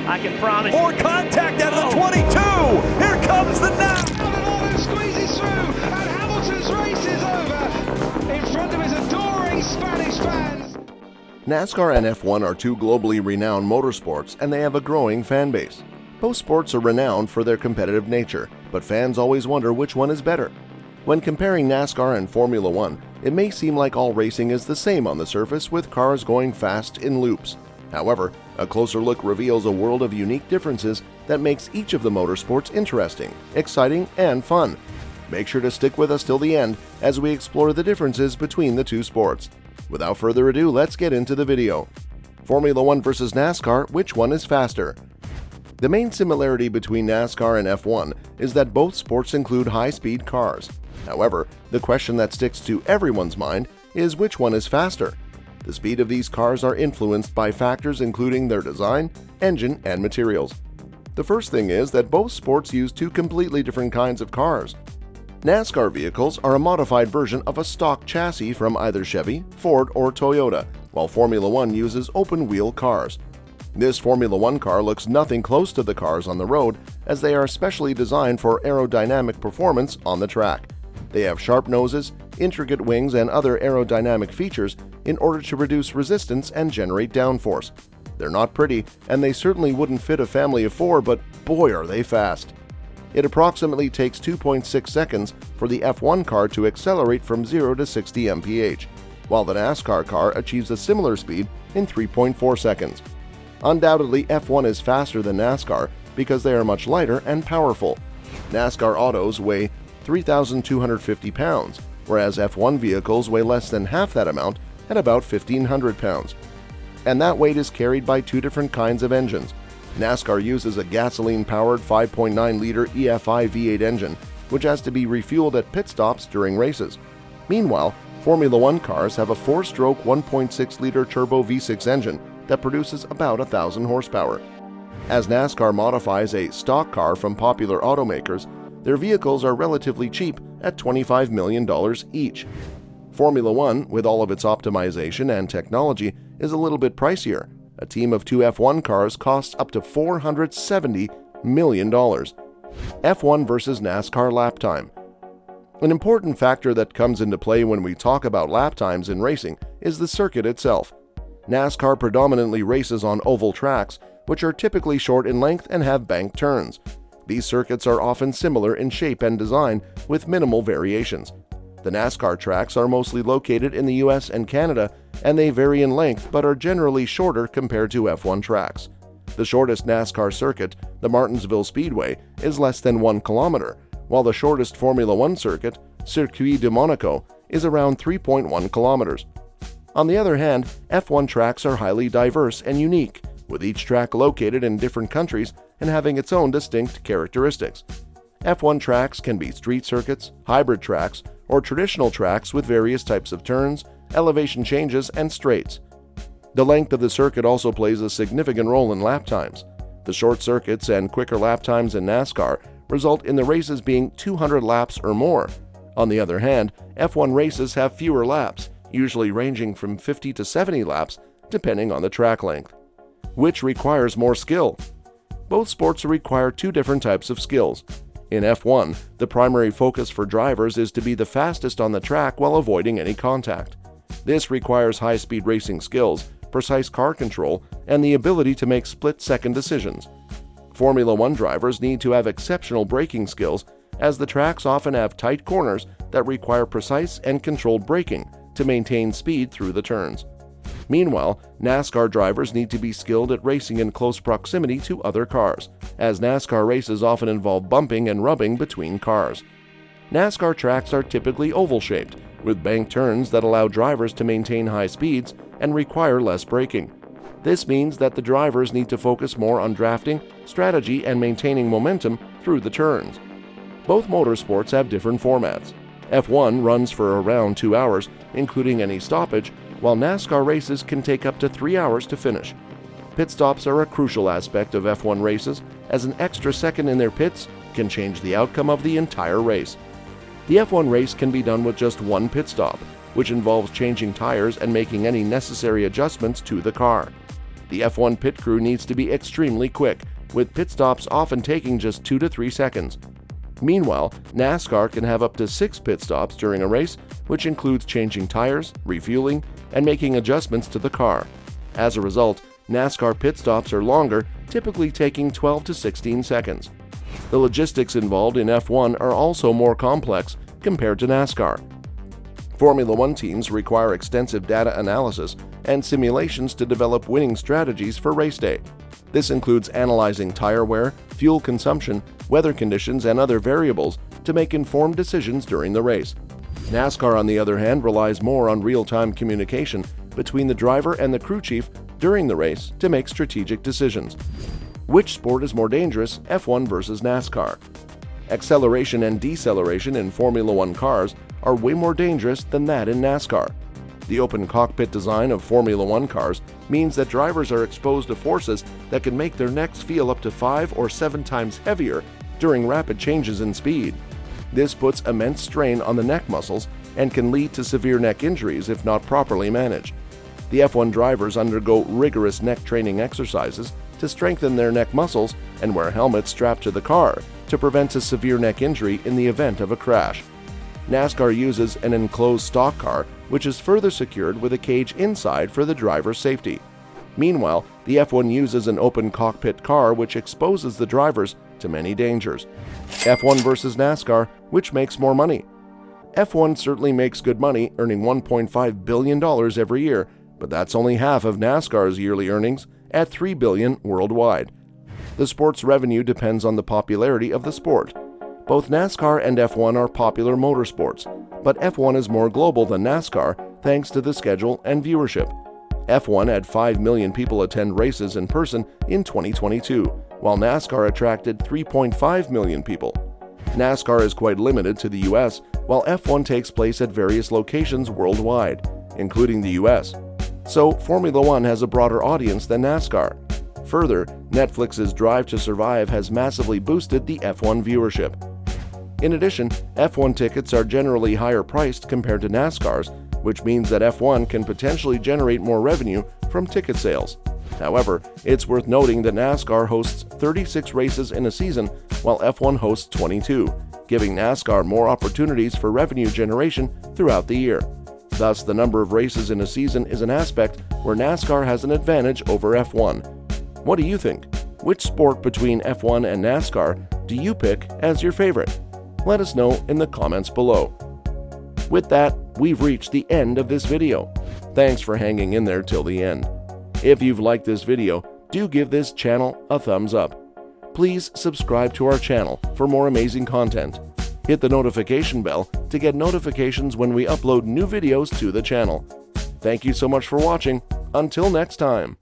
I can promise you. More contact out of the 22. Here comes the And squeezes through, and Hamilton's race is over in front of his adoring Spanish fans. NASCAR and F1 are two globally renowned motorsports, and they have a growing fan base. Both sports are renowned for their competitive nature, but fans always wonder which one is better. When comparing NASCAR and Formula One, it may seem like all racing is the same on the surface, with cars going fast in loops. However, a closer look reveals a world of unique differences that makes each of the motorsports interesting, exciting, and fun. Make sure to stick with us till the end as we explore the differences between the two sports. Without further ado, let's get into the video. Formula One versus NASCAR, which one is faster? The main similarity between NASCAR and F1 is that both sports include high-speed cars. However, the question that sticks to everyone's mind is which one is faster? The speed of these cars are influenced by factors including their design, engine, and materials. The first thing is that both sports use two completely different kinds of cars. NASCAR vehicles are a modified version of a stock chassis from either Chevy, Ford, or Toyota, while Formula One uses open-wheel cars. This Formula One car looks nothing close to the cars on the road, as they are specially designed for aerodynamic performance on the track. They have sharp noses, intricate wings, and other aerodynamic features in order to reduce resistance and generate downforce. They're not pretty, and they certainly wouldn't fit a family of four, but boy are they fast. It approximately takes 2.6 seconds for the F1 car to accelerate from 0 to 60 mph, while the NASCAR car achieves a similar speed in 3.4 seconds. Undoubtedly, F1 is faster than NASCAR because they are much lighter and powerful. NASCAR autos weigh 3,250 pounds, whereas F1 vehicles weigh less than half that amount at about 1,500 pounds. And that weight is carried by two different kinds of engines. NASCAR uses a gasoline-powered 5.9-liter EFI V8 engine, which has to be refueled at pit stops during races. Meanwhile, Formula One cars have a 4-stroke 1.6-liter turbo V6 engine that produces about 1,000 horsepower. As NASCAR modifies a stock car from popular automakers, their vehicles are relatively cheap at $25 million each. Formula One, with all of its optimization and technology, is a little bit pricier. A team of two F1 cars costs up to $470 million. F1 versus NASCAR lap time. An important factor that comes into play when we talk about lap times in racing is the circuit itself. NASCAR predominantly races on oval tracks, which are typically short in length and have banked turns. These circuits are often similar in shape and design, with minimal variations. The NASCAR tracks are mostly located in the US and Canada, and they vary in length but are generally shorter compared to F1 tracks. The shortest NASCAR circuit, the Martinsville Speedway, is less than 1 kilometer, while the shortest Formula One circuit, Circuit de Monaco, is around 3.1 kilometers. On the other hand, F1 tracks are highly diverse and unique, with each track located in different countries and having its own distinct characteristics. F1 tracks can be street circuits, hybrid tracks, or traditional tracks with various types of turns, elevation changes, and straights. The length of the circuit also plays a significant role in lap times. The short circuits and quicker lap times in NASCAR result in the races being 200 laps or more. On the other hand, F1 races have fewer laps, usually ranging from 50 to 70 laps, depending on the track length. Which requires more skill? Both sports require two different types of skills. In F1, the primary focus for drivers is to be the fastest on the track while avoiding any contact. This requires high-speed racing skills, precise car control, and the ability to make split-second decisions. Formula One drivers need to have exceptional braking skills, as the tracks often have tight corners that require precise and controlled braking to maintain speed through the turns. Meanwhile, NASCAR drivers need to be skilled at racing in close proximity to other cars, as NASCAR races often involve bumping and rubbing between cars. NASCAR tracks are typically oval-shaped, with banked turns that allow drivers to maintain high speeds and require less braking. This means that the drivers need to focus more on drafting, strategy, and maintaining momentum through the turns. Both motorsports have different formats. F1 runs for around 2 hours, including any stoppage, while NASCAR races can take up to 3 hours to finish. Pit stops are a crucial aspect of F1 races, as an extra second in their pits can change the outcome of the entire race. The F1 race can be done with just one pit stop, which involves changing tires and making any necessary adjustments to the car. The F1 pit crew needs to be extremely quick, with pit stops often taking just 2 to 3 seconds. Meanwhile, NASCAR can have up to 6 pit stops during a race, which includes changing tires, refueling, and making adjustments to the car. As a result, NASCAR pit stops are longer, typically taking 12 to 16 seconds. The logistics involved in F1 are also more complex compared to NASCAR. Formula One teams require extensive data analysis and simulations to develop winning strategies for race day. This includes analyzing tire wear, fuel consumption, weather conditions, and other variables to make informed decisions during the race. NASCAR, on the other hand, relies more on real-time communication between the driver and the crew chief during the race to make strategic decisions. Which sport is more dangerous, F1 versus NASCAR? Acceleration and deceleration in Formula One cars are way more dangerous than that in NASCAR. The open cockpit design of Formula One cars means that drivers are exposed to forces that can make their necks feel up to 5 or 7 times heavier during rapid changes in speed. This puts immense strain on the neck muscles and can lead to severe neck injuries if not properly managed. The F1 drivers undergo rigorous neck training exercises to strengthen their neck muscles and wear helmets strapped to the car to prevent a severe neck injury in the event of a crash. NASCAR uses an enclosed stock car, which is further secured with a cage inside for the driver's safety. Meanwhile, the F1 uses an open cockpit car, which exposes the drivers to many dangers. F1 versus NASCAR, which makes more money? F1 certainly makes good money, earning $1.5 billion every year, but that's only half of NASCAR's yearly earnings at $3 billion worldwide. The sport's revenue depends on the popularity of the sport. Both NASCAR and F1 are popular motorsports, but F1 is more global than NASCAR thanks to the schedule and viewership. F1 had 5 million people attend races in person in 2022, while NASCAR attracted 3.5 million people. NASCAR is quite limited to the US, while F1 takes place at various locations worldwide, including the US. So, Formula One has a broader audience than NASCAR. Further, Netflix's Drive to Survive has massively boosted the F1 viewership. In addition, F1 tickets are generally higher priced compared to NASCAR's, which means that F1 can potentially generate more revenue from ticket sales. However, it's worth noting that NASCAR hosts 36 races in a season, while F1 hosts 22, giving NASCAR more opportunities for revenue generation throughout the year. Thus, the number of races in a season is an aspect where NASCAR has an advantage over F1. What do you think? Which sport between F1 and NASCAR do you pick as your favorite? Let us know in the comments below. With that, we've reached the end of this video. Thanks for hanging in there till the end. If you've liked this video, do give this channel a thumbs up. Please subscribe to our channel for more amazing content. Hit the notification bell to get notifications when we upload new videos to the channel. Thank you so much for watching. Until next time.